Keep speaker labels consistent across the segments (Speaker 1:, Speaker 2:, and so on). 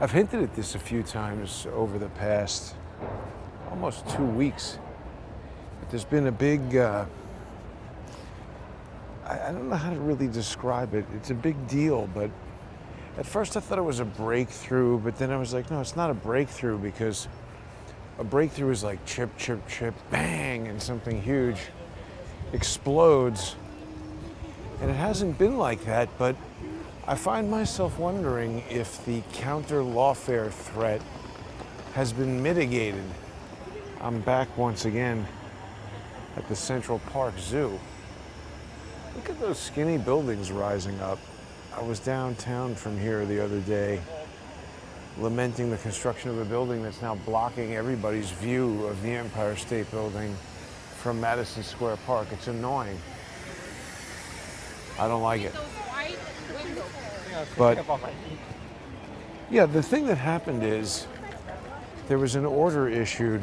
Speaker 1: I've hinted at this a few times over the past almost 2 weeks. But there's been a big, I don't know how to really describe it. It's a big deal, but at first I thought it was a breakthrough, but then I was like, no, it's not a breakthrough, because a breakthrough is like chip, chip, chip, bang, and something huge explodes. And it hasn't been like that, but I find myself wondering if the Counterlawfare threat has been mitigated. I'm back once again at the Central Park Zoo. Look at those skinny buildings rising up. I was downtown from here the other day, lamenting the construction of a building that's now blocking everybody's view of the Empire State Building from Madison Square Park. It's annoying. I don't like it. But yeah, the thing that happened is there was an order issued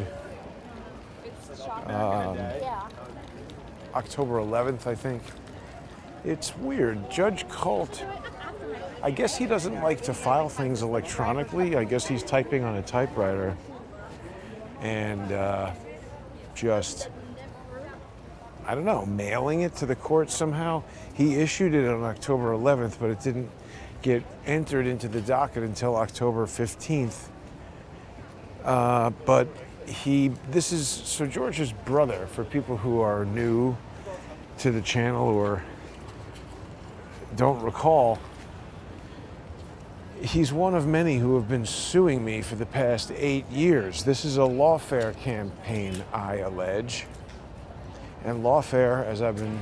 Speaker 1: October 11th, I think. It's weird. Judge Colt, I guess he doesn't like to file things electronically. I guess he's typing on a typewriter and I don't know, mailing it to the court somehow. He issued it on October 11th, but it didn't get entered into the docket until October 15th. But this is Sir George's brother, for people who are new to the channel or don't recall. He's one of many who have been suing me for the past 8 years. This is a lawfare campaign, I allege. And lawfare, as I've been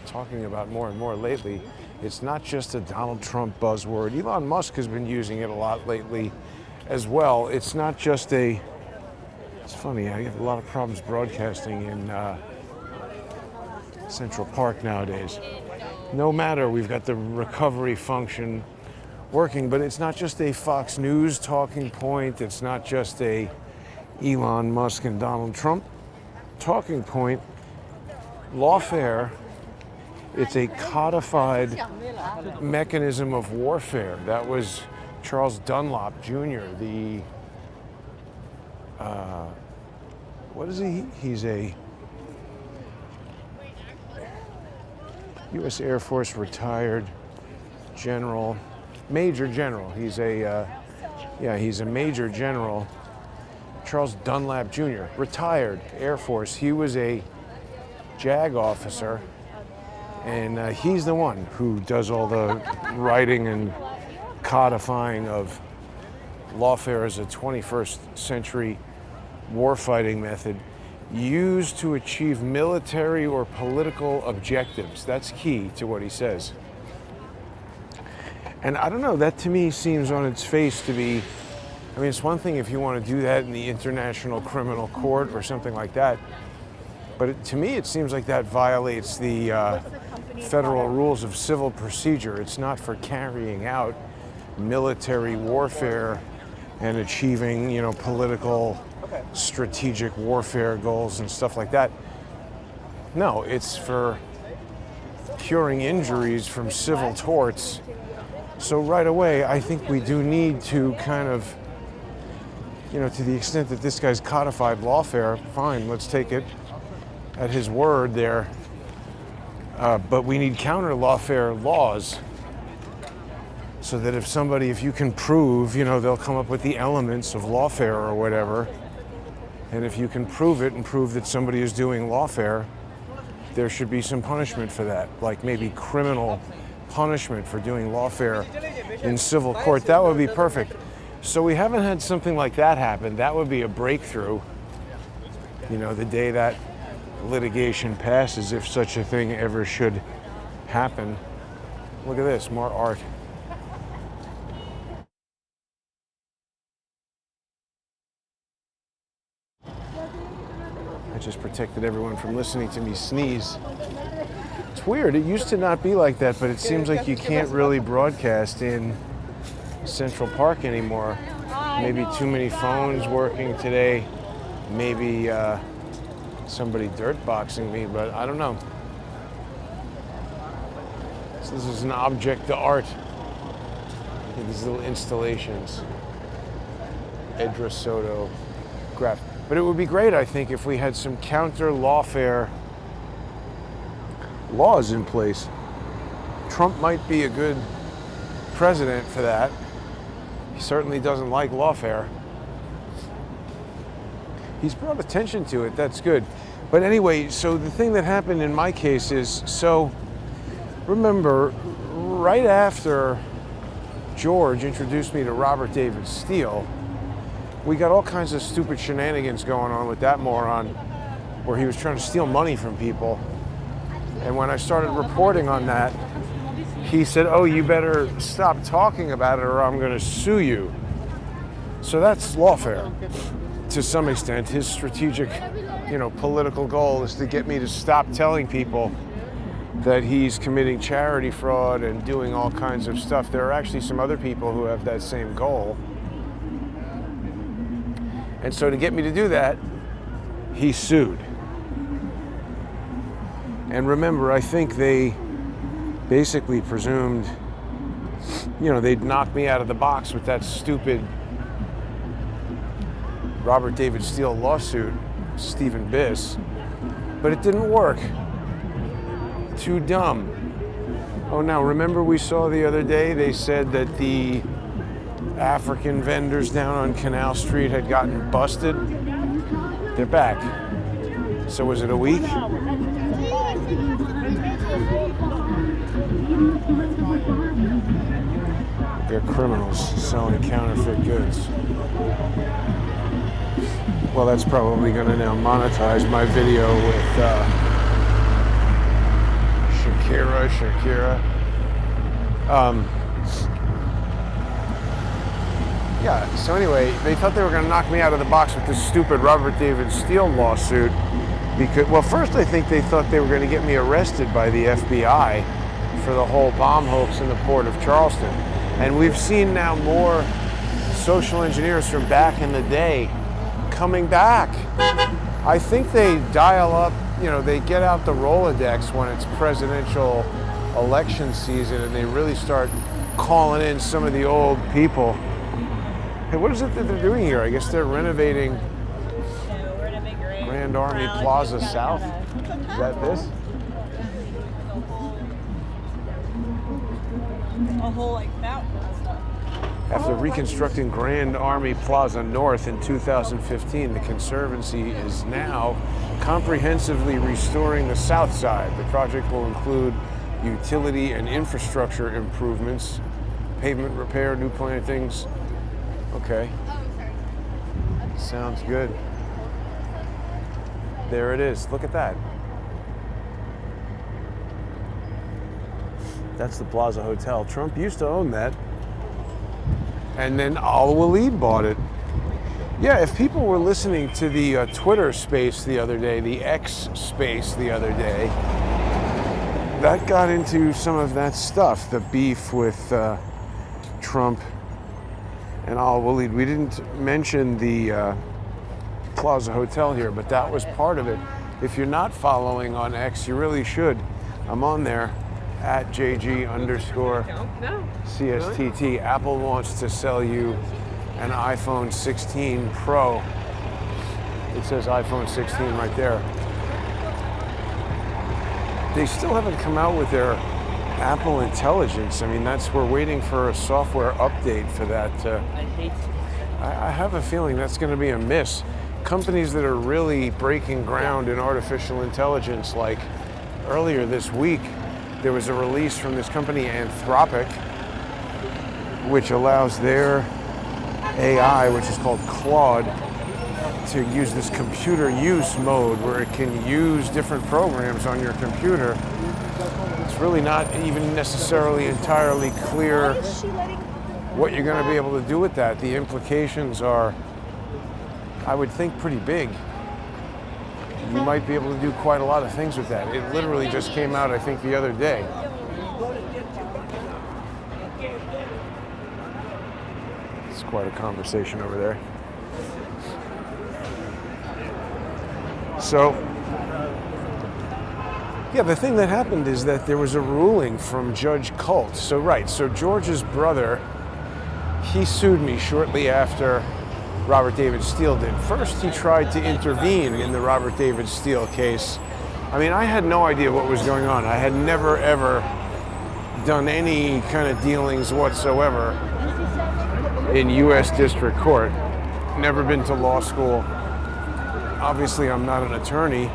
Speaker 1: talking about more and more lately, it's not just a Donald Trump buzzword. Elon Musk has been using it a lot lately as well. It's not just it's funny, I have a lot of problems broadcasting in Central Park nowadays. No matter, we've got the recovery function working, but it's not just a Fox News talking point. It's not just a Elon Musk and Donald Trump talking point. Lawfare, it's a codified mechanism of warfare. That was Charles Dunlop Jr., the, what is he? He's a U.S. Air Force retired general, major general. He's a major general. Charles Dunlap Jr., retired Air Force. He was a JAG officer, and he's the one who does all the writing and codifying of lawfare as a 21st century warfighting method used to achieve military or political objectives. That's key to what he says. And I don't know, that to me seems on its face to be, I mean, it's one thing if you want to do that in the International Criminal Court or something like that, but to me it seems like that violates the federal rules of civil procedure. It's not for carrying out military warfare and achieving, political strategic warfare goals and stuff like that. No, it's for curing injuries from civil torts. So right away, I think we do need to kind of, to the extent that this guy's codified lawfare, fine, let's take it at his word there. But we need counter-lawfare laws so that if you can prove, they'll come up with the elements of lawfare or whatever. And if you can prove it and prove that somebody is doing lawfare, there should be some punishment for that, like maybe criminal punishment for doing lawfare in civil court. That would be perfect. So we haven't had something like that happen. That would be a breakthrough. The day that litigation passes, if such a thing ever should happen. Look at this, more art. I just protected everyone from listening to me sneeze. It's weird. It used to not be like that, but it seems like you can't really broadcast in Central Park anymore. Maybe too many phones working today. Maybe somebody dirtboxing me, but I don't know. So this is an object to art. These little installations. Edra Soto graph. But it would be great, I think, if we had some counter-lawfare laws in place. Trump might be a good president for that. He certainly doesn't like lawfare. He's brought attention to it, that's good. But anyway, so the thing that happened in my case is, so remember, right after George introduced me to Robert David Steele, we got all kinds of stupid shenanigans going on with that moron, where he was trying to steal money from people. And when I started reporting on that, he said, oh, you better stop talking about it or I'm going to sue you. So that's lawfare to some extent. His strategic, political goal is to get me to stop telling people that he's committing charity fraud and doing all kinds of stuff. There are actually some other people who have that same goal. And so to get me to do that, he sued. And remember, I think they basically presumed, they'd knock me out of the box with that stupid Robert David Steele lawsuit, Stephen Biss, but it didn't work. Too dumb. Oh, now remember we saw the other day, they said that the African vendors down on Canal Street had gotten busted. They're back. So was it a week? They're criminals selling counterfeit goods. Well, that's probably going to now monetize my video with Shakira. Yeah, so anyway, they thought they were going to knock me out of the box with this stupid Robert David Steele lawsuit. Because, well, first I think they thought they were going to get me arrested by the FBI for the whole bomb hoax in the port of Charleston. And we've seen now more social engineers from back in the day coming back. I think they dial up, they get out the Rolodex when it's presidential election season and they really start calling in some of the old people. Hey, what is it that they're doing here? I guess they're renovating Grand Army Plaza South. Is that this?
Speaker 2: A whole fountain and stuff.
Speaker 1: After reconstructing Grand Army Plaza North in 2015, the Conservancy is now comprehensively restoring the south side. The project will include utility and infrastructure improvements, pavement repair, new plantings. Okay. Sounds good. There it is. Look at that. That's the Plaza Hotel. Trump used to own that. And then Al-Walid bought it. Yeah, if people were listening to the Twitter space the other day, the X space the other day, that got into some of that stuff, the beef with Trump and Al-Walid. We didn't mention the Plaza Hotel here, but that was part of it. If you're not following on X, you really should. I'm on there at JG_CSTT. Apple wants to sell you an iPhone 16 Pro. It says iPhone 16 right there. They still haven't come out with their Apple Intelligence. I mean, we're waiting for a software update for that. I have a feeling that's going to be a miss. Companies that are really breaking ground in artificial intelligence, like earlier this week, there was a release from this company, Anthropic, which allows their AI, which is called Claude, to use this computer use mode where it can use different programs on your computer. It's really not even necessarily entirely clear what you're going to be able to do with that. The implications are, I would think, pretty big. You might be able to do quite a lot of things with that. It literally just came out, I think, the other day. It's quite a conversation over there. So, yeah, the thing that happened is that there was a ruling from Judge Colt. So George's brother, he sued me shortly after Robert David Steele did. First, he tried to intervene in the Robert David Steele case. I mean, I had no idea what was going on. I had never, ever done any kind of dealings whatsoever in U.S. District Court. Never been to law school. Obviously, I'm not an attorney.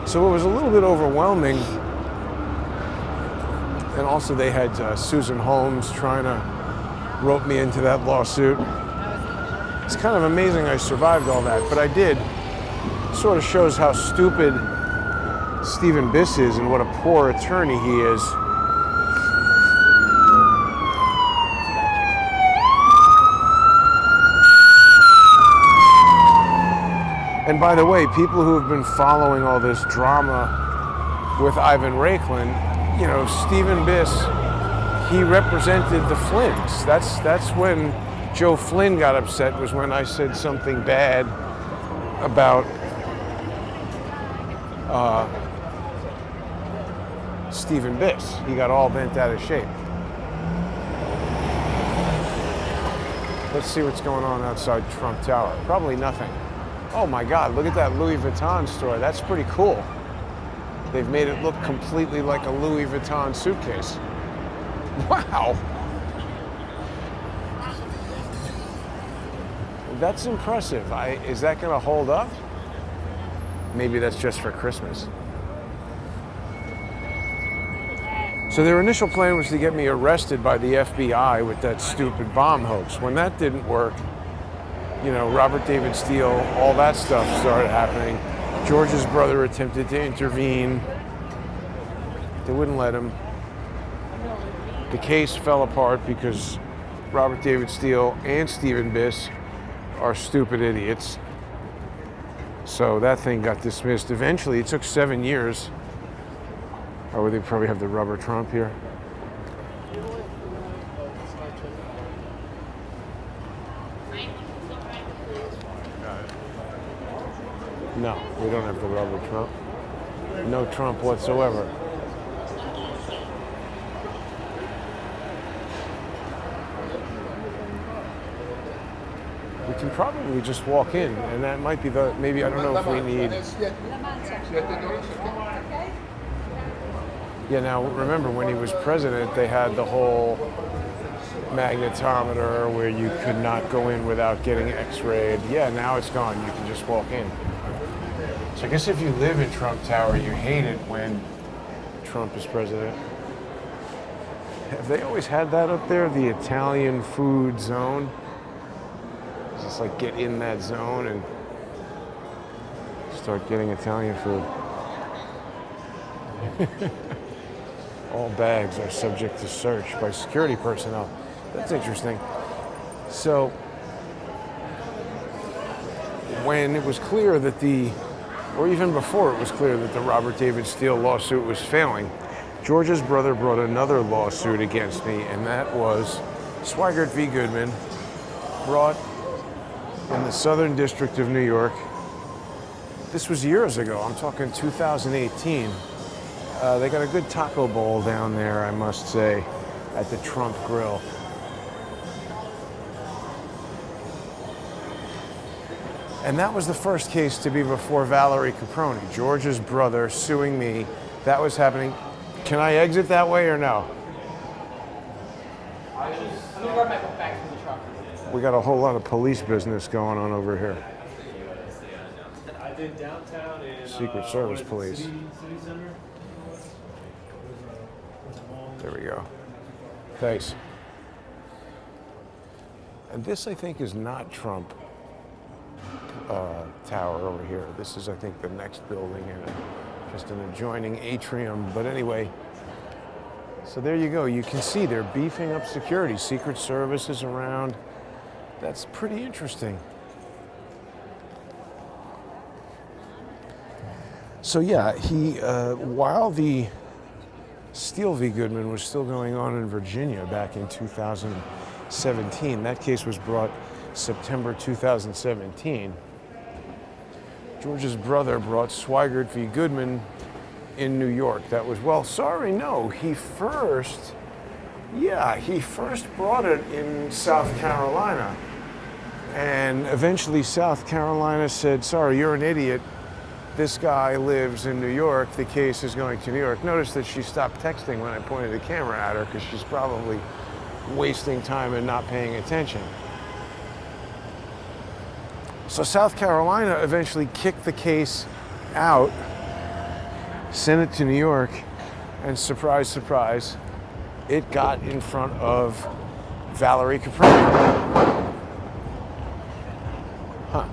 Speaker 1: So it was a little bit overwhelming. And also they had Susan Holmes trying to rope me into that lawsuit. It's kind of amazing I survived all that, but I did. Sort of shows how stupid Stephen Biss is and what a poor attorney he is. And by the way, people who have been following all this drama with Ivan Raiklin, you know, Stephen Biss, he represented the Flynns. That's when Joe Flynn got upset, was when I said something bad about Stephen Biss. He got all bent out of shape. Let's see what's going on outside Trump Tower. Probably nothing. Oh my God, look at that Louis Vuitton store. That's pretty cool. They've made it look completely like a Louis Vuitton suitcase. Wow. That's impressive. Is that going to hold up? Maybe that's just for Christmas. So their initial plan was to get me arrested by the FBI with that stupid bomb hoax. When that didn't work, you know, Robert David Steele, all that stuff started happening. George's brother attempted to intervene. They wouldn't let him. The case fell apart because Robert David Steele and Stephen Biss are stupid idiots. So that thing got dismissed. Eventually, it took 7 years. Oh, they probably have the rubber Trump here. No, we don't have the rubber Trump. No Trump whatsoever. We can probably just walk in, and that might be the, maybe, I don't know if we need. Yeah, now remember when he was president, they had the whole magnetometer where you could not go in without getting x-rayed. Yeah, now it's gone. You can just walk in. So I guess if you live in Trump Tower, you hate it when Trump is president. Have they always had that up there, the Italian food zone? Just like get in that zone and start getting Italian food. All bags are subject to search by security personnel. That's interesting. So when it was clear that or even before it was clear that the Robert David Steele lawsuit was failing, George's brother brought another lawsuit against me, and that was Swigert v. Goodman, brought in the Southern District of New York. This was years ago. I'm talking 2018. They got a good taco bowl down there, I must say, at the Trump Grill. And that was the first case to be before Valerie Caproni, George's brother suing me. That was happening. Can I exit that way or no?
Speaker 3: I'm gonna grab my book bag from the truck.
Speaker 1: We got a whole lot of police business going on over here.
Speaker 4: I did downtown in
Speaker 1: Secret Service
Speaker 4: what is it,
Speaker 1: police.
Speaker 4: City Center.
Speaker 1: There we go. Thanks. And this, I think, is not Trump Tower over here. This is, I think, the next building and just an adjoining atrium. But anyway, so there you go. You can see they're beefing up security. Secret Service is around. That's pretty interesting. So yeah, while the Steele v. Goodman was still going on in Virginia back in 2017, that case was brought September 2017. George's brother brought Swigert v. Goodman in New York. That was, he first brought it in South Carolina. And eventually South Carolina said, sorry, you're an idiot. This guy lives in New York. The case is going to New York. Notice that she stopped texting when I pointed the camera at her because she's probably wasting time and not paying attention. So South Carolina eventually kicked the case out, sent it to New York, and surprise, surprise, it got in front of Valerie Caproni. Huh.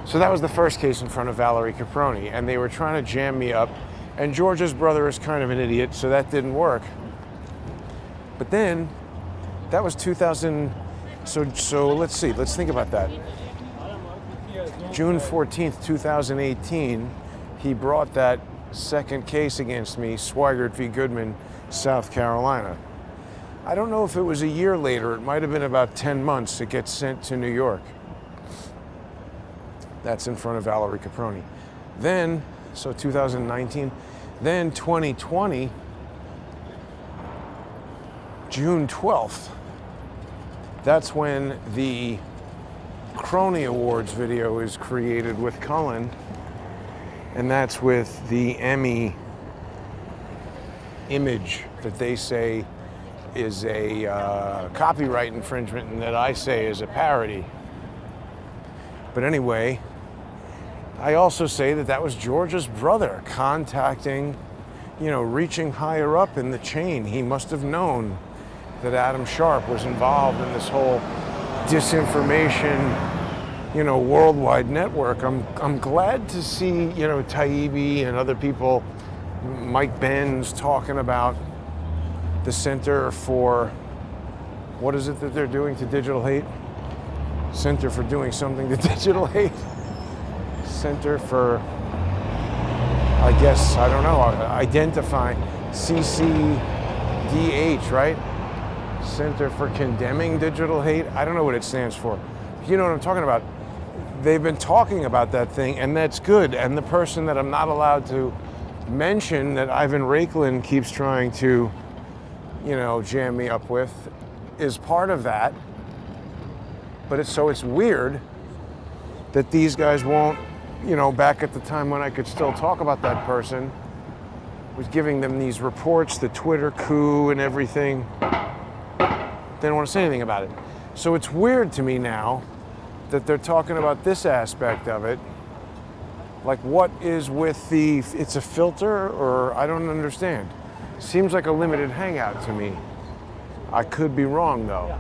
Speaker 1: So that was the first case in front of Valerie Caproni, and they were trying to jam me up, and Georgia's brother is kind of an idiot, so that didn't work. But then, that was 2000, so let's see, let's think about that. June 14th, 2018, he brought that second case against me, Swigert v. Goodman, South Carolina. I don't know if it was a year later, it might have been about 10 months, it gets sent to New York. That's in front of Valerie Caproni. Then, so 2019, then 2020, June 12th, that's when the Crony Awards video is created with Cullen, and that's with the Emmy image that they say is a copyright infringement and that I say is a parody. But anyway, I also say that that was Georgia's brother contacting, reaching higher up in the chain. He must have known that Adam Sharp was involved in this whole disinformation, worldwide network. I'm glad to see, Taibbi and other people, Mike Benz, talking about the Center for, what is it that they're doing to digital hate? Center for doing something to digital hate? Center for, I guess, I don't know, identifying, CCDH, right? Center for Condemning Digital Hate. I don't know what it stands for. You know what I'm talking about. They've been talking about that thing, and that's good. And the person that I'm not allowed to mention that Ivan Raiklin keeps trying to, jam me up with is part of that. But it's weird that these guys won't, back at the time when I could still talk about that person, was giving them these reports, the Twitter coup and everything. They don't want to say anything about it. So it's weird to me now that they're talking about this aspect of it. Like, what is with it's a filter, or I don't understand. Seems like a limited hangout to me. I could be wrong, though.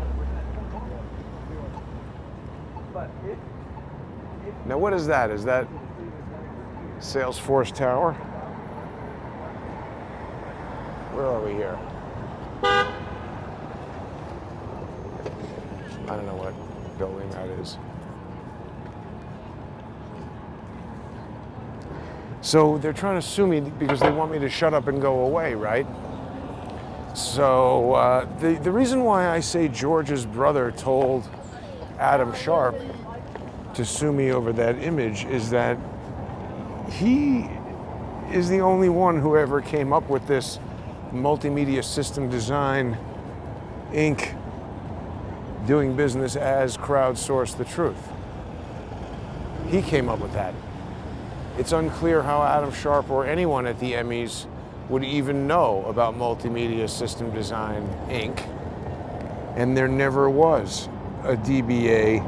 Speaker 1: Now, what is that? Is that Salesforce Tower? Where are we here? I don't know what building that is. So they're trying to sue me because they want me to shut up and go away, right? So the reason why I say George's brother told Adam Sharp to sue me over that image is that he is the only one who ever came up with this multimedia system design, Inc., doing business as Crowdsource the Truth. He came up with that. It's unclear how Adam Sharp or anyone at the Emmys would even know about Multimedia System Design, Inc. And there never was a DBA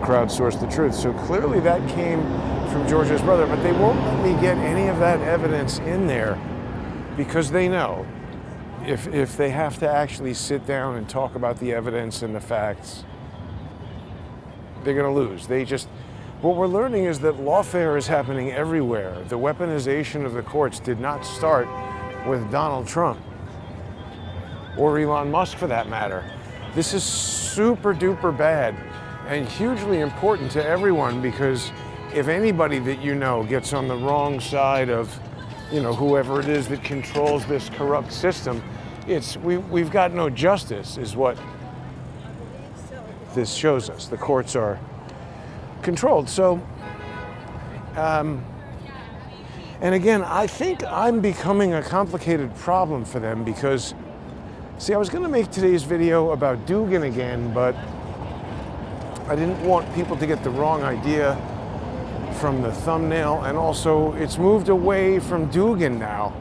Speaker 1: Crowdsource the Truth. So clearly that came from Georgia's brother, but they won't let me get any of that evidence in there because they know if they have to actually sit down and talk about the evidence and the facts, they're going to lose. What we're learning is that lawfare is happening everywhere. The weaponization of the courts did not start with Donald Trump or Elon Musk for that matter. This is super duper bad and hugely important to everyone because if anybody that you know gets on the wrong side of, whoever it is that controls this corrupt system, we've got no justice is what this shows us. The courts are controlled. So, and again, I think I'm becoming a complicated problem for them because, see, I was going to make today's video about Dugan again, but I didn't want people to get the wrong idea from the thumbnail, and also it's moved away from Dugan now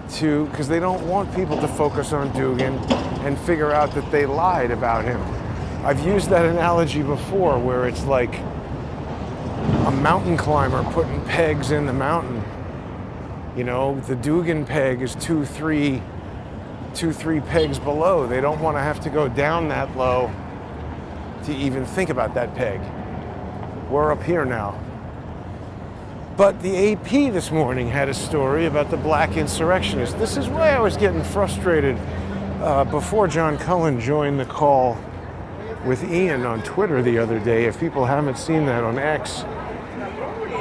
Speaker 1: because they don't want people to focus on Dugan and figure out that they lied about him. I've used that analogy before where it's like a mountain climber putting pegs in the mountain. You know, the Dugan peg is two, three pegs below. They don't want to have to go down that low to even think about that peg. We're up here now. But the AP this morning had a story about the black insurrectionists. This is why I was getting frustrated before John Cullen joined the call with Ian on Twitter the other day. If people haven't seen that on X,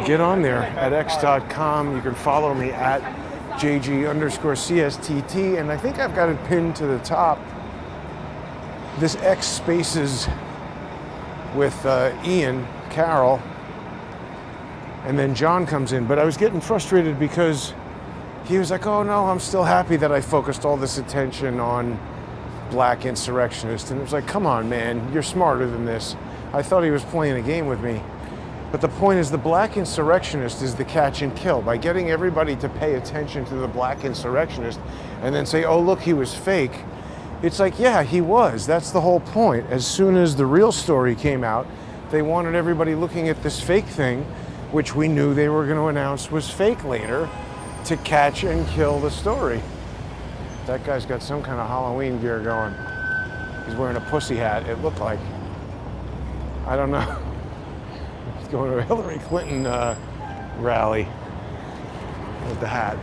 Speaker 1: get on there at x.com. You can follow me at JG_CSTT, and I think I've got it pinned to the top. This X Spaces with Ian Carroll, and then John comes in. But I was getting frustrated because he was like, oh no, I'm still happy that I focused all this attention on black insurrectionists. And it was like, come on, man, you're smarter than this. I thought he was playing a game with me. But the point is, the black insurrectionist is the catch and kill. By getting everybody to pay attention to the black insurrectionist and then say, oh, look, he was fake. It's like, yeah, he was. That's the whole point. As soon as the real story came out, they wanted everybody looking at this fake thing, which we knew they were going to announce was fake later, to catch and kill the story. That guy's got some kind of Halloween gear going. He's wearing a pussy hat, it looked like. I don't know. He's going to a Hillary Clinton rally with the hat.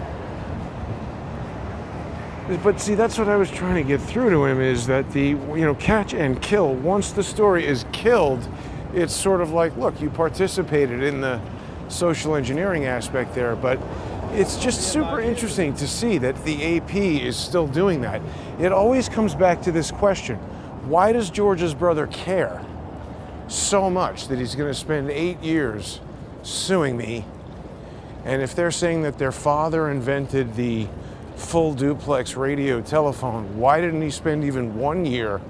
Speaker 1: But see, that's what I was trying to get through to him, is that the, catch and kill, once the story is killed, it's sort of like, look, you participated in the social engineering aspect there, but it's just super interesting to see that the AP is still doing that. It always comes back to this question: why does George's brother care so much that he's going to spend 8 years suing me? And if they're saying that their father invented the full duplex radio telephone, why didn't he spend even 1 year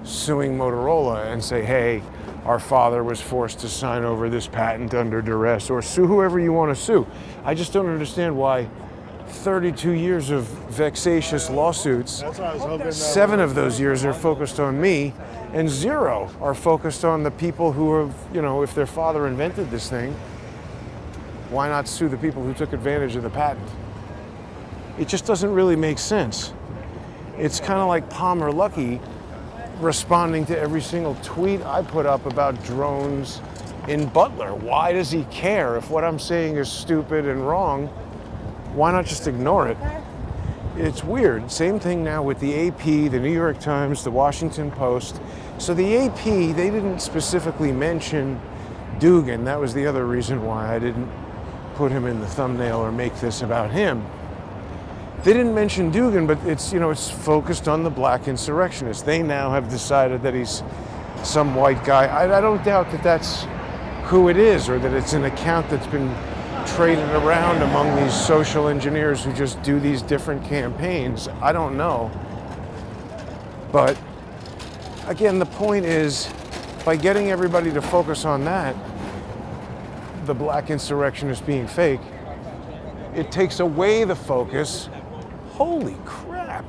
Speaker 1: suing Motorola and say, hey, our father was forced to sign over this patent under duress, or sue whoever you want to sue? I just don't understand why 32 years of vexatious lawsuits, 7 of those years are focused on me, and 0 are focused on the people who have, if their father invented this thing, why not sue the people who took advantage of the patent? It just doesn't really make sense. It's kind of like Palmer Luckey responding to every single tweet I put up about drones in Butler. Why does he care? If what I'm saying is stupid and wrong, why not just ignore it? It's weird. Same thing now with the AP, the New York Times, the Washington Post. So the AP, they didn't specifically mention Dugan. That was the other reason why I didn't put him in the thumbnail or make this about him. They didn't mention Dugan, but it's focused on the black insurrectionist. They now have decided that he's some white guy. I don't doubt that that's who it is, or that it's an account that's been traded around among these social engineers who just do these different campaigns. I don't know. But again, the point is, by getting everybody to focus on that, the black insurrectionist being fake, it takes away the focus, holy crap,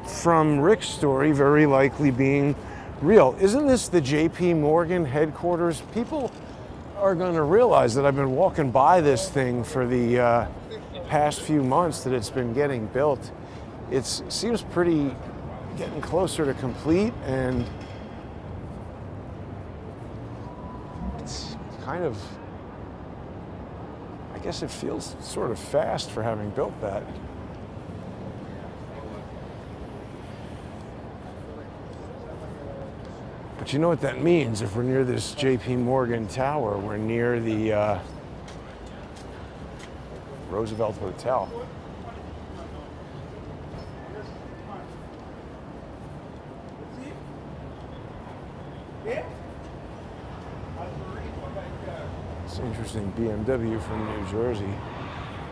Speaker 1: from Rick's story very likely being real. Isn't this the JP Morgan headquarters? People are going to realize that I've been walking by this thing for the past few months that it's been getting built. It seems pretty getting closer to complete, and it's kind of, I guess it feels sort of fast for having built that. But you know what that means? If we're near this JP Morgan Tower, we're near the Roosevelt Hotel. It's interesting, BMW from New Jersey.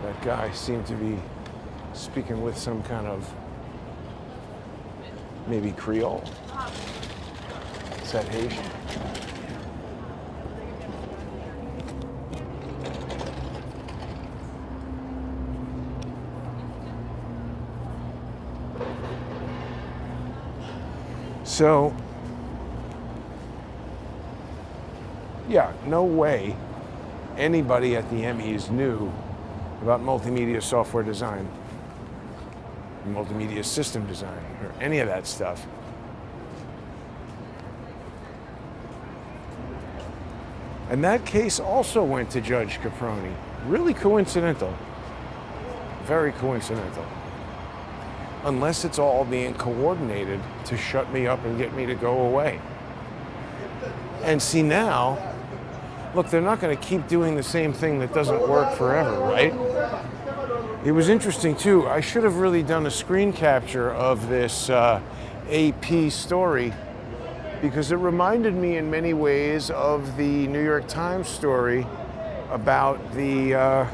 Speaker 1: That guy seemed to be speaking with some kind of maybe Creole. What's that, Haitian? So, yeah, no way anybody at the Emmys knew about multimedia software design, multimedia system design, or any of that stuff. And that case also went to Judge Caproni. Really coincidental. Very coincidental. Unless it's all being coordinated to shut me up and get me to go away. And see now, look, they're not going to keep doing the same thing that doesn't work forever, right? It was interesting too. I should have really done a screen capture of this AP story, because it reminded me in many ways of the New York Times story about the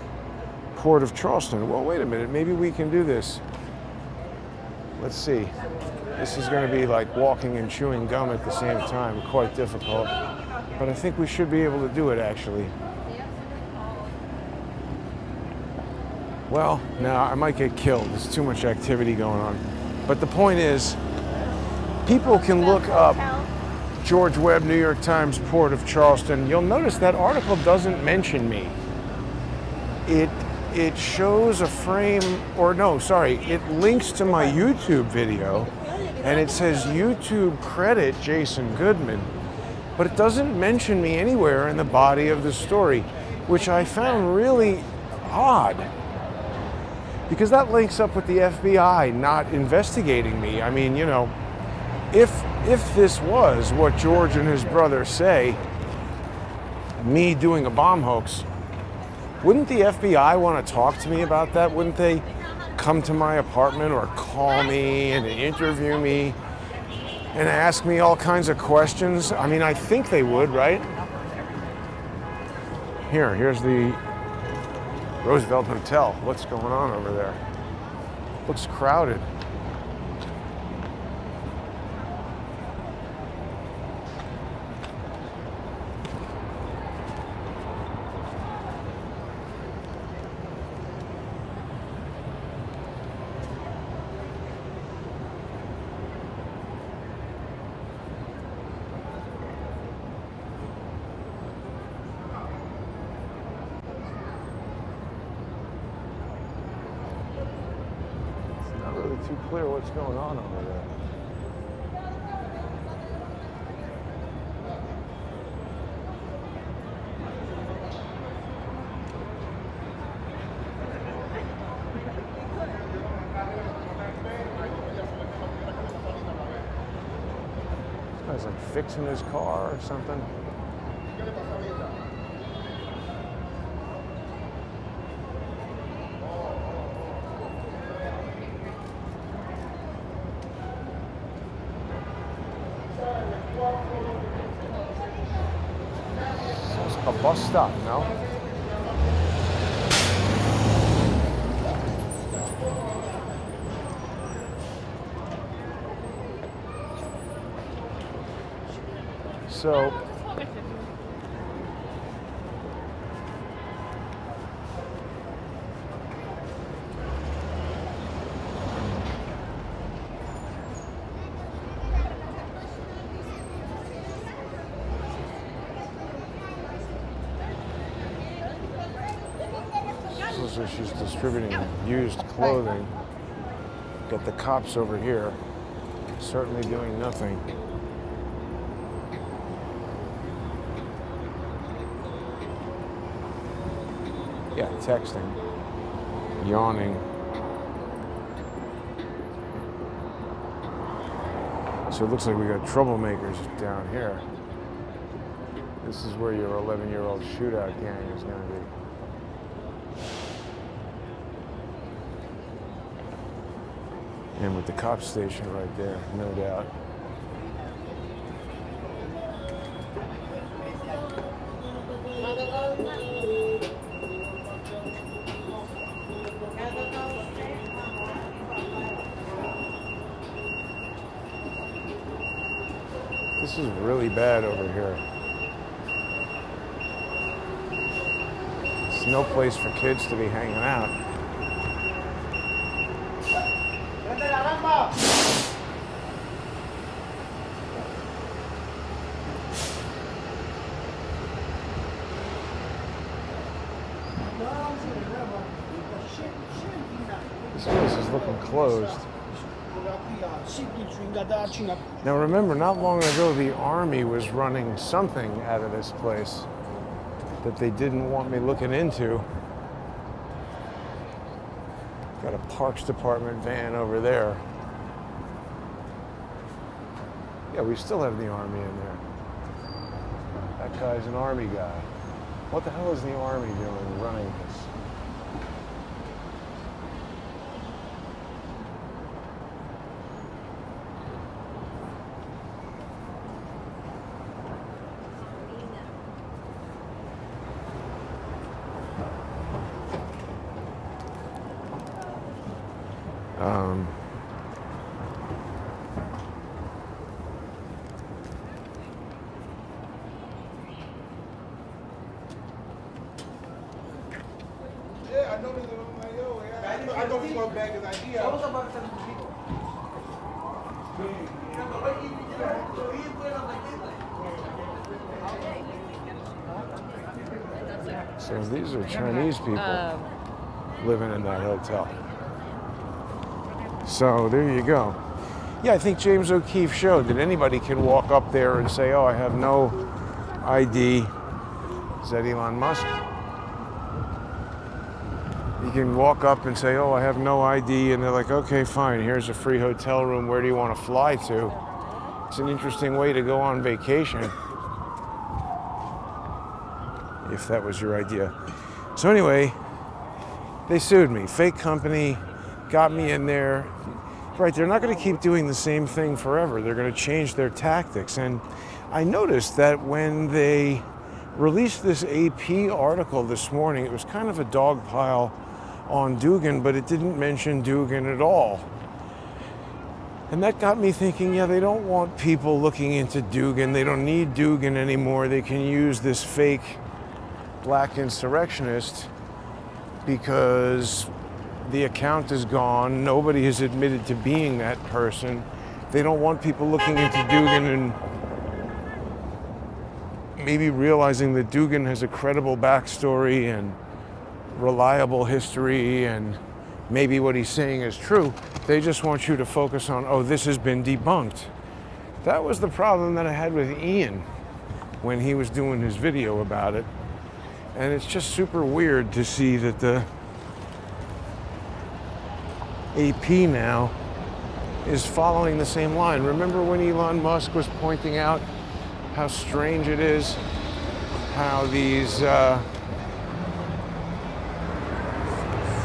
Speaker 1: Port of Charleston. Well, wait a minute, maybe we can do this. Let's see. This is going to be like walking and chewing gum at the same time, quite difficult. But I think we should be able to do it, actually. Well, now I might get killed. There's too much activity going on. But the point is, people can look up George Webb, New York Times, Port of Charleston. You'll notice that article doesn't mention me. It shows a frame, or no, sorry, it links to my YouTube video, and it says YouTube credit Jason Goodman, but it doesn't mention me anywhere in the body of the story, which I found really odd, because that links up with the FBI not investigating me. I mean, you know, if this was what George and his brother say, me doing a bomb hoax, wouldn't the FBI want to talk to me about that? Wouldn't they come to my apartment or call me and interview me and ask me all kinds of questions? I mean, I think they would, right? Here's the Roosevelt Hotel. What's going on over there? Looks crowded. Too clear what's going on over there. This guy's like fixing his car or something. A bus stop, no? So, so she's distributing used clothing. Got the cops over here, certainly doing nothing. Yeah, texting, yawning. So it looks like we got troublemakers down here. This is where your 11-year-old shootout gang is going to be. And with the cop station right there, no doubt. This is really bad over here. It's no place for kids to be hanging out. This place is looking closed. Now remember, not long ago the Army was running something out of this place that they didn't want me looking into. Got a Parks Department van over there. Yeah, we still have the Army in there. That guy's an Army guy. What the hell is the Army doing running this?
Speaker 5: I know this on my yo. I know this one back his idea.
Speaker 1: So these are Chinese people living in that hotel. So there you go. Yeah, I think James O'Keefe showed that anybody can walk up there and say, oh, I have no ID. Is that Elon Musk? You can walk up and say, oh, I have no ID. And they're like, okay, fine. Here's a free hotel room. Where do you want to fly to? It's an interesting way to go on vacation. If that was your idea. So anyway, they sued me. Fake company, got me in there. Right, they're not going to keep doing the same thing forever. They're going to change their tactics. And I noticed that when they released this AP article this morning, it was kind of a dog pile on Dugan, but it didn't mention Dugan at all. And that got me thinking, yeah, they don't want people looking into Dugan. They don't need Dugan anymore. They can use this fake black insurrectionist because the account is gone. Nobody has admitted to being that person. They don't want people looking into Dugan and maybe realizing that Dugan has a credible backstory and reliable history and maybe what he's saying is true. They just want you to focus on, oh, this has been debunked. That was the problem that I had with Ian when he was doing his video about it. And it's just super weird to see that the AP now is following the same line. Remember when Elon Musk was pointing out how strange it is how these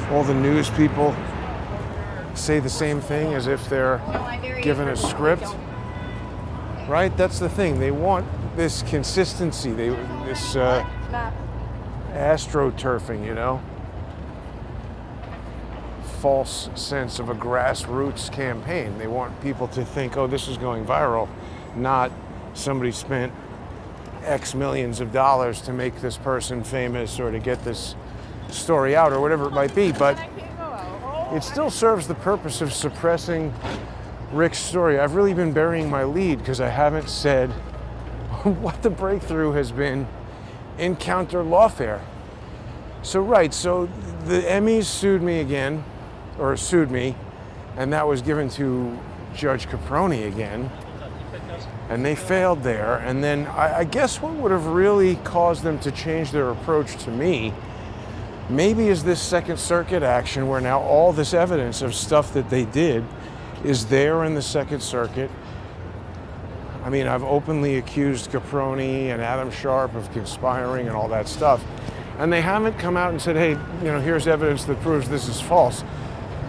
Speaker 1: all the news people say the same thing as if they're given a script, right? That's the thing. They want this consistency. This astroturfing, you know? False sense of a grassroots campaign. They want people to think, oh, this is going viral, not somebody spent X millions of dollars to make this person famous or to get this story out or whatever it might be. But it still serves the purpose of suppressing Rick's story. I've really been burying my lead because I haven't said what the breakthrough has been in Counterlawfare. So the Emmys sued me again, or sued me, and that was given to Judge Caproni again, and they failed there. And then I guess what would have really caused them to change their approach to me maybe is this Second Circuit action where now all this evidence of stuff that they did is there in the Second Circuit. I mean, I've openly accused Caproni and Adam Sharp of conspiring and all that stuff, and they haven't come out and said, hey, you know, here's evidence that proves this is false.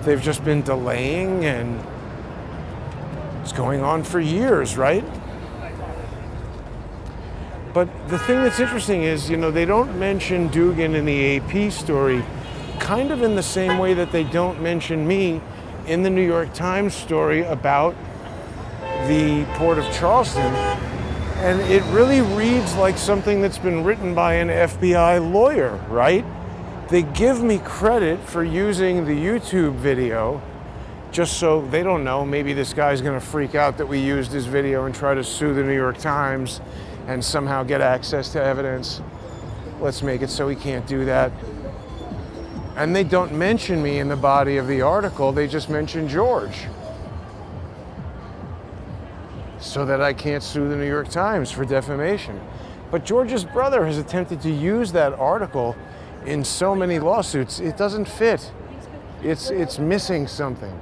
Speaker 1: They've just been delaying, and it's going on for years, right? But the thing that's interesting is, you know, they don't mention Dugan in the AP story, kind of in the same way that they don't mention me in the New York Times story about the Port of Charleston And it really reads like something that's been written by an FBI lawyer, right? They give me credit for using the YouTube video just so they don't know. Maybe this guy's gonna freak out that we used his video and try to sue the New York Times and somehow get access to evidence. Let's make it so he can't do that. And they don't mention me in the body of the article, they just mention George. So that I can't sue the New York Times for defamation. But George's brother has attempted to use that article in so many lawsuits, it doesn't fit. It's missing something.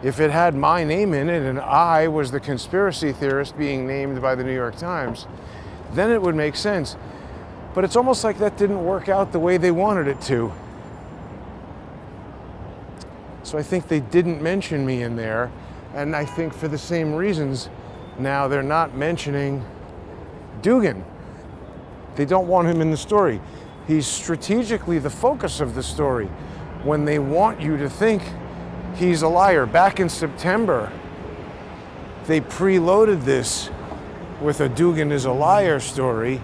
Speaker 1: If it had my name in it and I was the conspiracy theorist being named by the New York Times, then it would make sense. But it's almost like that didn't work out the way they wanted it to. So I think they didn't mention me in there, and I think for the same reasons, now they're not mentioning Dugan. They don't want him in the story. He's strategically the focus of the story when they want you to think he's a liar. Back in September, they preloaded this with a Dugan is a liar story.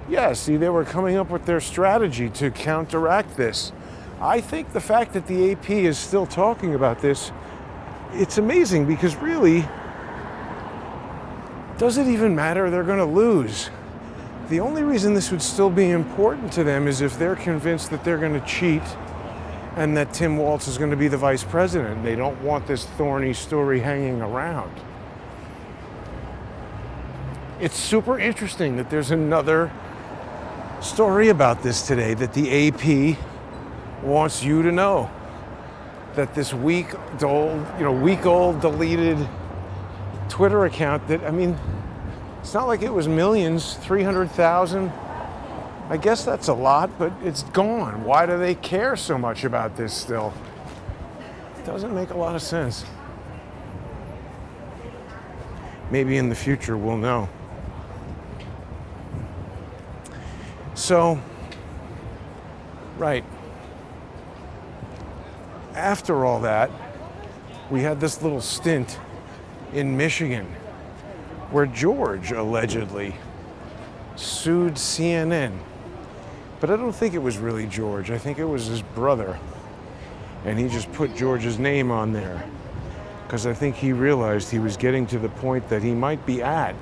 Speaker 1: Yeah, see, they were coming up with their strategy to counteract this. I think the fact that the AP is still talking about this, it's amazing because really, does it even matter? They're going to lose. The only reason this would still be important to them is if they're convinced that they're going to cheat and that Tim Walz is going to be the vice president. They don't want this thorny story hanging around. It's super interesting that there's another story about this today that the AP wants you to know. That this week-old deleted Twitter account that, I mean, it's not like it was millions, 300,000. I guess that's a lot, but it's gone. Why do they care so much about this still? It doesn't make a lot of sense. Maybe in the future we'll know. So, right. After all that, we had this little stint in Michigan where George allegedly sued CNN. But I don't think it was really George. I think it was his brother. And he just put George's name on there because I think he realized he was getting to the point that he might be at,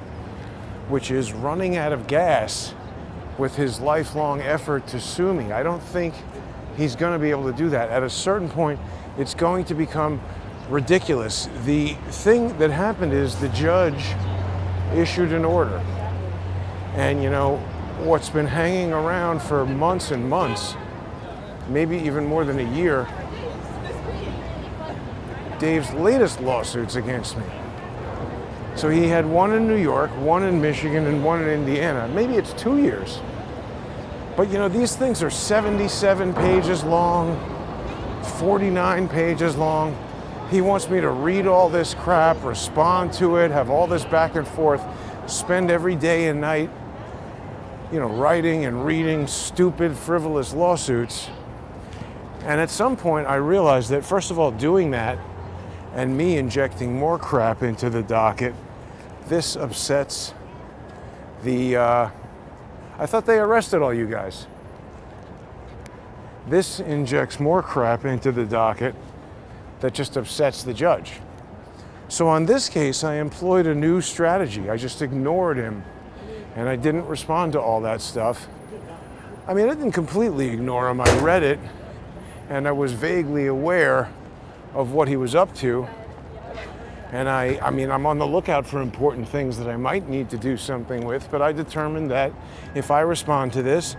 Speaker 1: which is running out of gas with his lifelong effort to sue me. I don't think he's going to be able to do that. At a certain point, it's going to become ridiculous. The thing that happened is the judge issued an order. And you know, what's been hanging around for months and months, maybe even more than a year, Dave's latest lawsuits against me. So he had one in New York, one in Michigan, and one in Indiana. Maybe it's 2 years. But you know, these things are 77 pages long, 49 pages long. He wants me to read all this crap, respond to it, have all this back and forth, spend every day and night, you know, writing and reading stupid, frivolous lawsuits. And at some point I realized that, first of all, doing that and me injecting more crap into the docket, this upsets the, I thought they arrested all you guys. This injects more crap into the docket that just upsets the judge. So on this case, I employed a new strategy. I just ignored him and I didn't respond to all that stuff. I mean, I didn't completely ignore him. I read it and I was vaguely aware of what he was up to. And I mean, I'm on the lookout for important things that I might need to do something with, but I determined that if I respond to this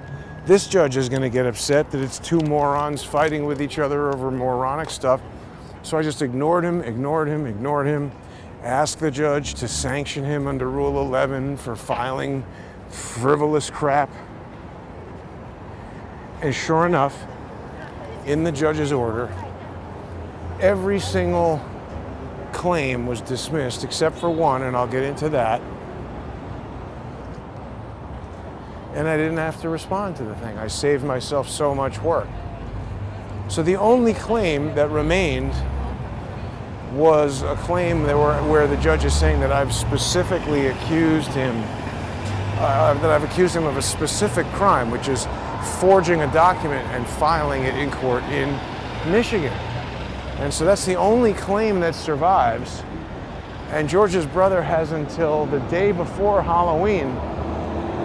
Speaker 1: judge is going to get upset that it's two morons fighting with each other over moronic stuff. So I just ignored him, asked the judge to sanction him under Rule 11 for filing frivolous crap. And sure enough, in the judge's order, every single claim was dismissed except for one, and I'll get into that. And I didn't have to respond to the thing. I saved myself so much work. So the only claim that remained was a claim where the judge is saying that I've specifically accused him, that I've accused him of a specific crime, which is forging a document and filing it in court in Michigan. And so that's the only claim that survives. And George's brother has until the day before Halloween,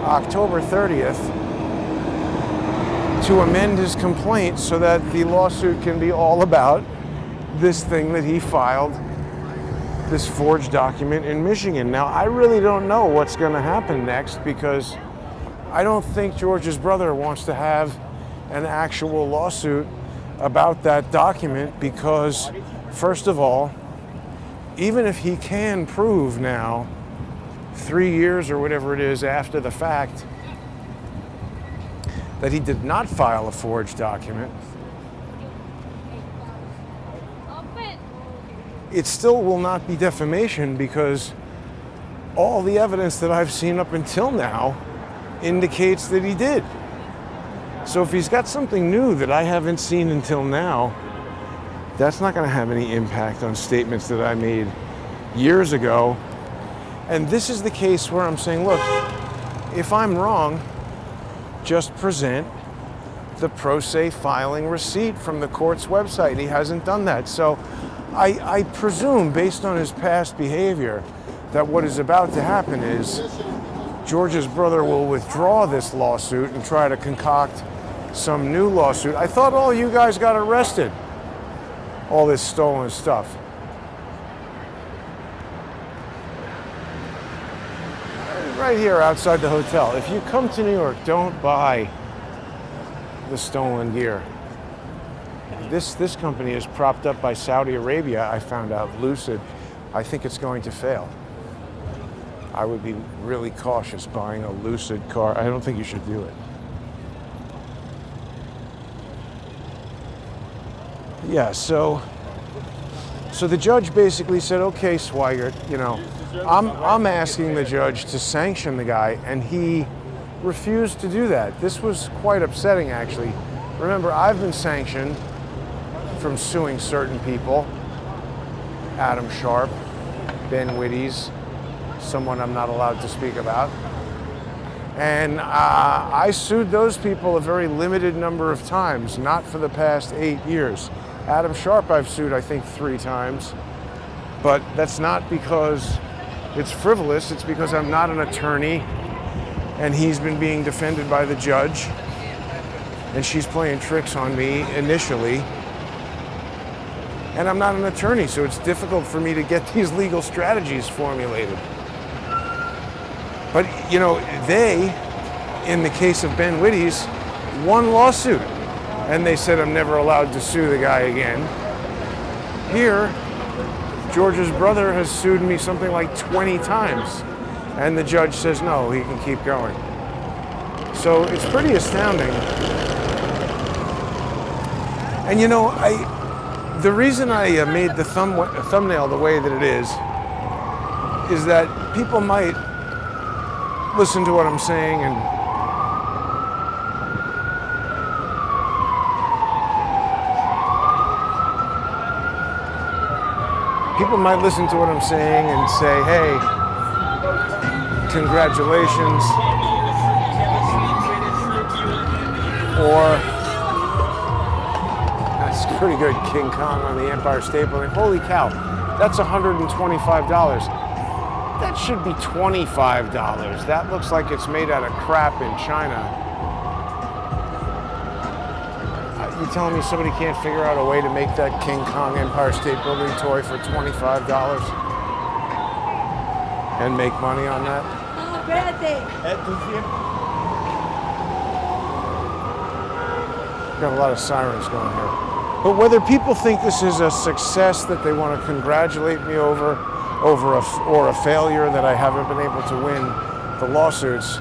Speaker 1: October 30th, to amend his complaint so that the lawsuit can be all about this thing that he filed, this forged document in Michigan. Now, I really don't know what's going to happen next, because I don't think George's brother wants to have an actual lawsuit about that document, because, first of all, even if he can prove now, 3 years or whatever it is after the fact, that he did not file a forged document, it still will not be defamation, because all the evidence that I've seen up until now indicates that he did. So if he's got something new that I haven't seen until now, that's not going to have any impact on statements that I made years ago. And this is the case where I'm saying, look, if I'm wrong, just present the pro se filing receipt from the court's website. He hasn't done that. So I presume, based on his past behavior, that what is about to happen is George's brother will withdraw this lawsuit and try to concoct some new lawsuit. I thought all you guys got arrested. All this stolen stuff. Right here outside the hotel. If you come to New York, don't buy the stolen gear. This company is propped up by Saudi Arabia, I found out, Lucid. I think it's going to fail. I would be really cautious buying a Lucid car. I don't think you should do it. Yeah, so the judge basically said, okay, Swigert, you know, I'm asking the judge to sanction the guy, and he refused to do that. This was quite upsetting, actually. Remember, I've been sanctioned from suing certain people. Adam Sharp, Ben Wittes, someone I'm not allowed to speak about. And I sued those people a very limited number of times, not for the past 8 years. Adam Sharp I've sued, I think, 3 times. But that's not because it's frivolous, it's because I'm not an attorney, and he's been being defended by the judge, and she's playing tricks on me initially. And I'm not an attorney, so it's difficult for me to get these legal strategies formulated. But, you know, they, in the case of Ben Wittes, won lawsuit. And they said I'm never allowed to sue the guy again. Here, George's brother has sued me something like 20 times. And the judge says no, he can keep going. So it's pretty astounding. And you know, the reason I made the thumbnail the way that it is that people might listen to what I'm saying and say, hey, congratulations, or that's pretty good, King Kong on the Empire State Building. Holy cow, that's $125. That should be $25. That looks like it's made out of crap in China. You telling me somebody can't figure out a way to make that King Kong Empire State Building toy for $25 and make money on that? Got a lot of sirens going here. But whether people think this is a success that they want to congratulate me over or a failure that I haven't been able to win the lawsuits,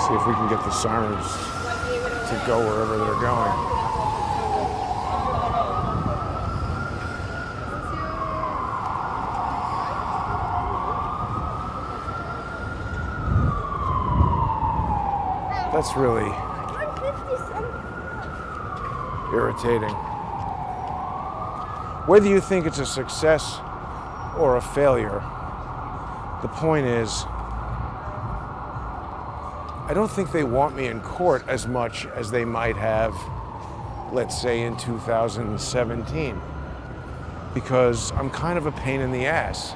Speaker 1: see if we can get the sirens to go wherever they're going. irritating. Whether you think it's a success or a failure, the point is, I don't think they want me in court as much as they might have, let's say, in 2017, because I'm kind of a pain in the ass.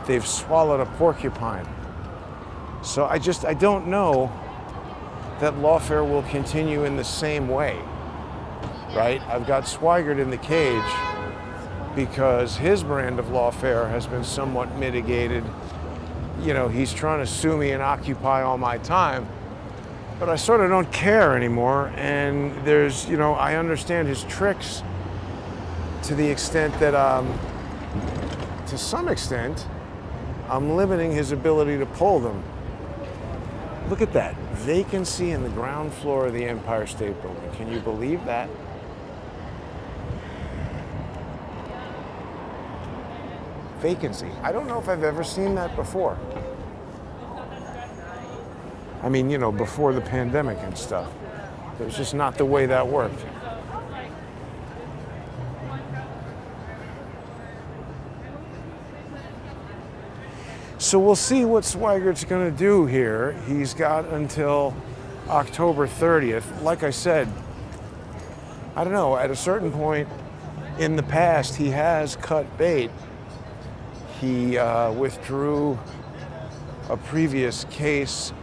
Speaker 1: They've swallowed a porcupine. So I don't know that Lawfare will continue in the same way, right? I've got Swigert in the cage because his brand of Lawfare has been somewhat mitigated. You know, he's trying to sue me and occupy all my time, but I sort of don't care anymore. And there's, you know, I understand his tricks to the extent that, to some extent, I'm limiting his ability to pull them. Look at that vacancy in the ground floor of the Empire State Building. Can you believe that? Vacancy. I don't know if I've ever seen that before. I mean, you know, before the pandemic and stuff. It was just not the way that worked. So we'll see what Swigert's going to do here. He's got until October 30th. Like I said, I don't know, at a certain point in the past, he has cut bait. He withdrew a previous case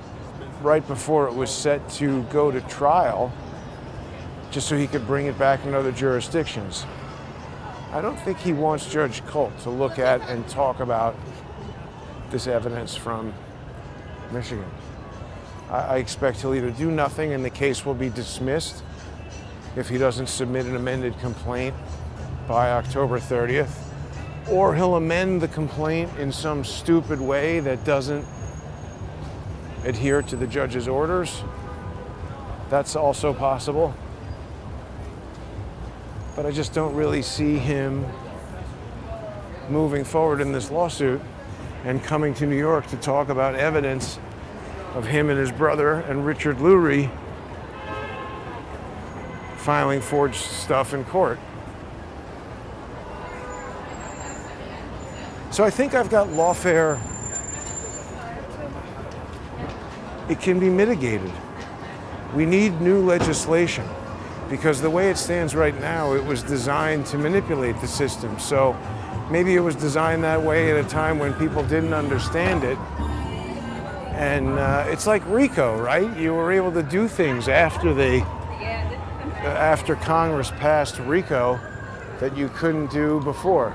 Speaker 1: right before it was set to go to trial, just so he could bring it back in other jurisdictions. I don't think he wants Judge Colt to look at and talk about this evidence from Michigan. I expect he'll either do nothing and the case will be dismissed if he doesn't submit an amended complaint by October 30th, or he'll amend the complaint in some stupid way that doesn't adhere to the judge's orders. That's also possible. But I just don't really see him moving forward in this lawsuit and coming to New York to talk about evidence of him and his brother and Richard Lurie filing forged stuff in court. So I think I've got Lawfare. It can be mitigated. We need new legislation because the way it stands right now, it was designed to manipulate the system. So maybe it was designed that way at a time when people didn't understand it. And it's like RICO, right? You were able to do things after Congress passed RICO that you couldn't do before.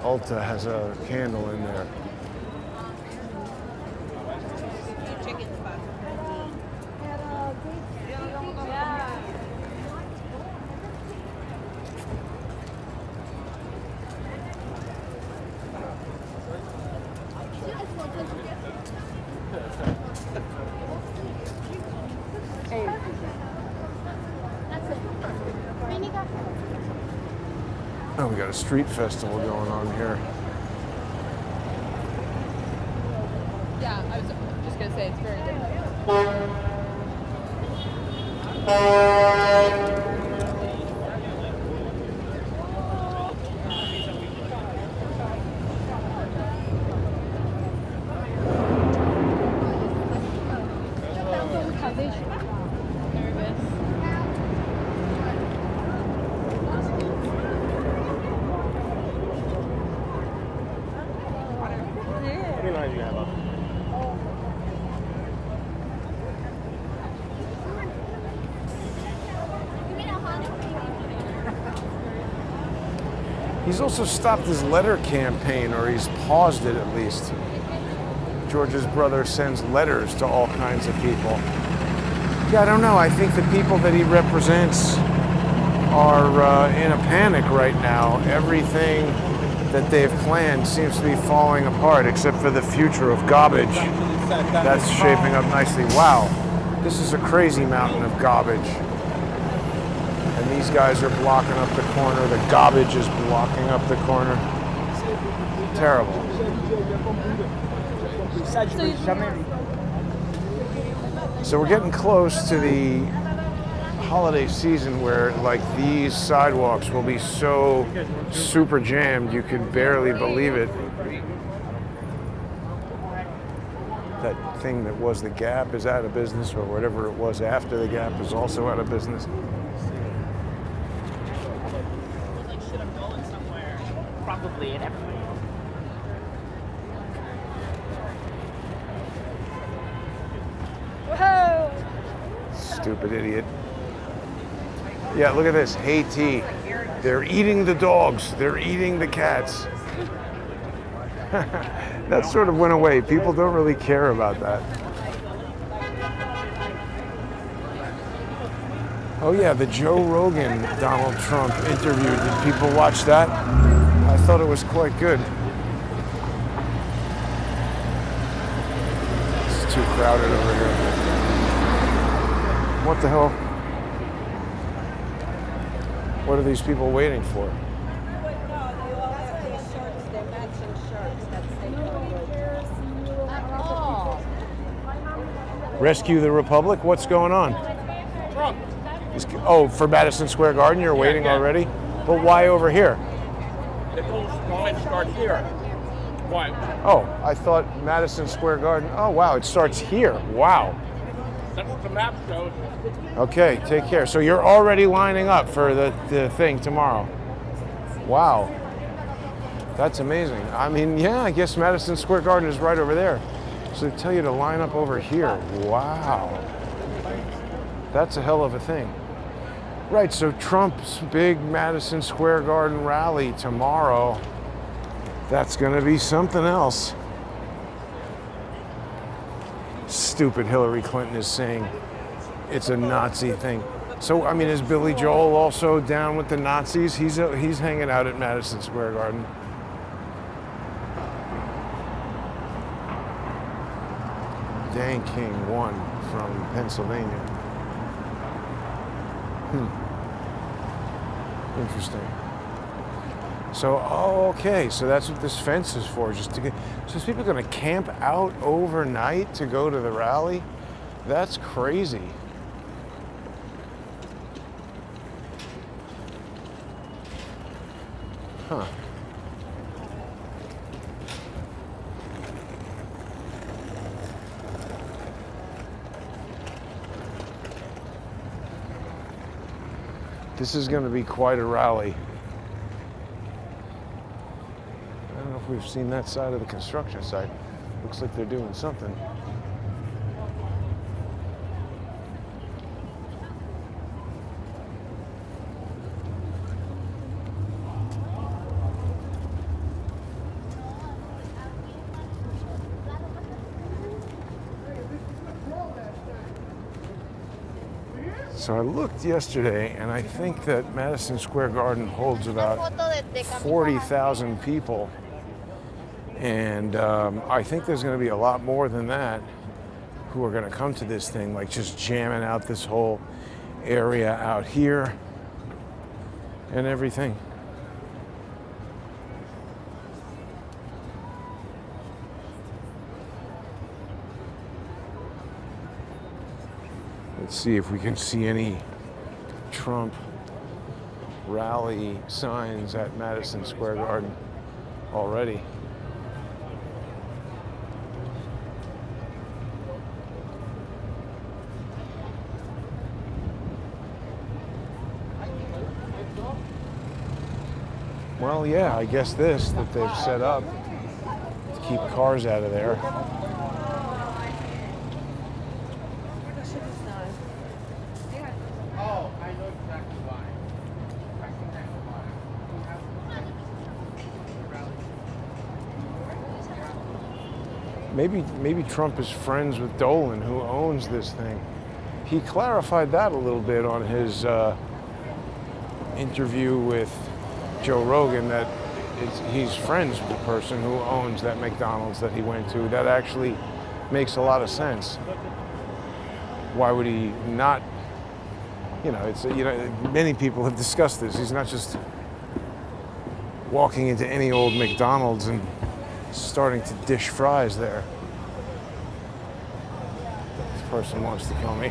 Speaker 1: Ulta has a candle in there. Oh, we got a street festival going on here.
Speaker 2: Yeah, I was just gonna say it's very different.
Speaker 1: He's also stopped his letter campaign, or he's paused it at least. George's brother sends letters to all kinds of people. Yeah, I don't know. I think the people that he represents are in a panic right now. Everything that they've planned seems to be falling apart, except for the future of garbage. That's shaping up nicely. Wow, this is a crazy mountain of garbage. And these guys are blocking up the corner. The garbage is blocking up the corner. Terrible. So we're getting close to the holiday season where like these sidewalks will be so super jammed you can barely believe it. That thing that was the Gap is out of business, or whatever it was after the Gap is also out of business.
Speaker 3: Like, shit, I'm going somewhere. Probably in everywhere.
Speaker 2: Whoa!
Speaker 1: Stupid idiot. Yeah, look at this. Haiti. They're eating the dogs. They're eating the cats. That sort of went away. People don't really care about that. Oh yeah, the Joe Rogan Donald Trump interview. Did people watch that? I thought it was quite good. It's too crowded over here. What the hell? What are these people waiting for? Rescue the Republic? What's going on?
Speaker 3: Trump.
Speaker 1: Oh, for Madison Square Garden, you're waiting already? But why over here?
Speaker 3: The whole line starts here. Why?
Speaker 1: Oh, I thought Madison Square Garden. Oh, wow, it starts here. Wow.
Speaker 3: That's what the map shows.
Speaker 1: Okay, take care. So you're already lining up for the thing tomorrow. Wow. That's amazing. I mean, yeah, I guess Madison Square Garden is right over there. So they tell you to line up over here. Wow. That's a hell of a thing. Right, so Trump's big Madison Square Garden rally tomorrow. That's going to be something else. Stupid Hillary Clinton is saying it's a Nazi thing. So, I mean, is Billy Joel also down with the Nazis? He's hanging out at Madison Square Garden. Dan King won from Pennsylvania. Interesting. So, oh, okay. So that's what this fence is for. Just to get. So people are going to camp out overnight to go to the rally? That's crazy. Huh. This is going to be quite a rally. I don't know if we've seen that side of the construction site. Looks like they're doing something. So I looked yesterday, and I think that Madison Square Garden holds about 40,000 people. And I think there's going to be a lot more than that who are going to come to this thing, like just jamming out this whole area out here and everything. Let's see if we can see any Trump rally signs at Madison Square Garden already. Well, yeah, I guess this that they've set up to keep cars out of there.
Speaker 3: Oh, I know exactly why.
Speaker 1: Maybe Trump is friends with Dolan, who owns this thing. He clarified that a little bit on his interview with Joe Rogan, that he's friends with the person who owns that McDonald's that he went to. That actually makes a lot of sense. Why would he not? You know, many people have discussed this. He's not just walking into any old McDonald's and starting to dish fries there. He's person wants to kill me.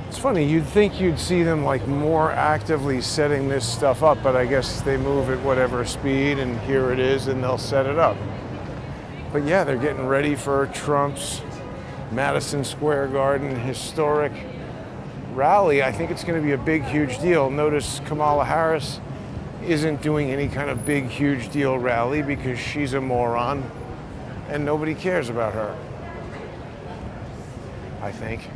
Speaker 1: It's funny, you'd think you'd see them like more actively setting this stuff up, but I guess they move at whatever speed and here it is and they'll set it up. But yeah, they're getting ready for Trump's Madison Square Garden historic rally. I think it's going to be a big, huge deal. Notice Kamala Harris isn't doing any kind of big, huge deal rally because she's a moron and nobody cares about her, I think.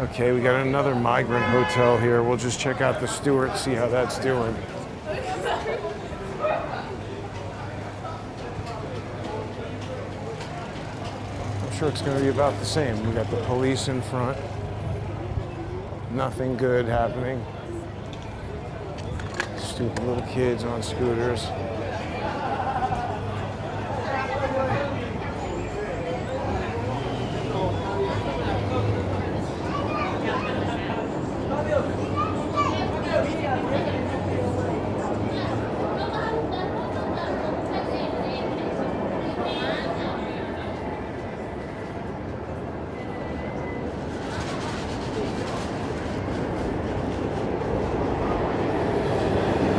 Speaker 1: Okay, we got another migrant hotel here. We'll just check out the Stewart, see how that's doing. I'm sure it's going to be about the same. We got the police in front. Nothing good happening. Stupid little kids on scooters.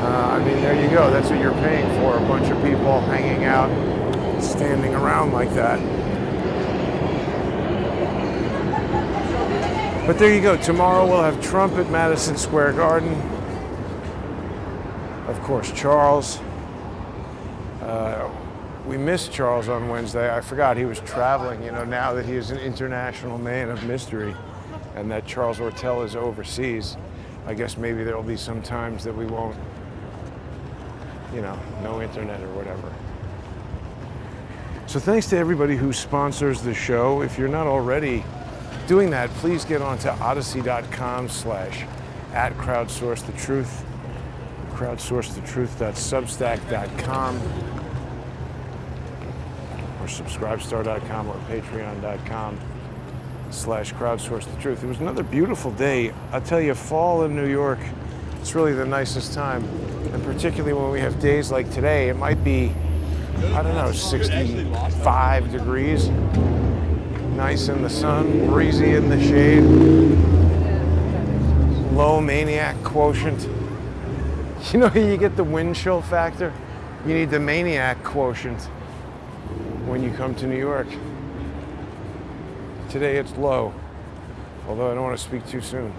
Speaker 1: I mean, there you go. That's what you're paying for. A bunch of people hanging out, standing around like that. But there you go. Tomorrow we'll have Trump at Madison Square Garden. Of course, Charles. We missed Charles on Wednesday. I forgot he was traveling, you know, now that he is an international man of mystery and that Charles Ortel is overseas. I guess maybe there'll be some times that we won't, you know, no internet or whatever. So thanks to everybody who sponsors the show. If you're not already doing that, please get onto odyssey.com/@crowdsourcethetruth, crowdsourcethetruth.substack.com, or subscribestar.com or patreon.com/crowdsourcethetruth. It was another beautiful day. I'll tell you, fall in New York, it's really the nicest time. And particularly when we have days like today, it might be, I don't know, 65 degrees. Nice in the sun, breezy in the shade. Low maniac quotient. You know, you get the wind chill factor. You need the maniac quotient when you come to New York. Today it's low, although I don't want to speak too soon.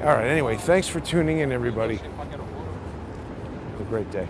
Speaker 1: All right, anyway, thanks for tuning in, everybody. Have a great day.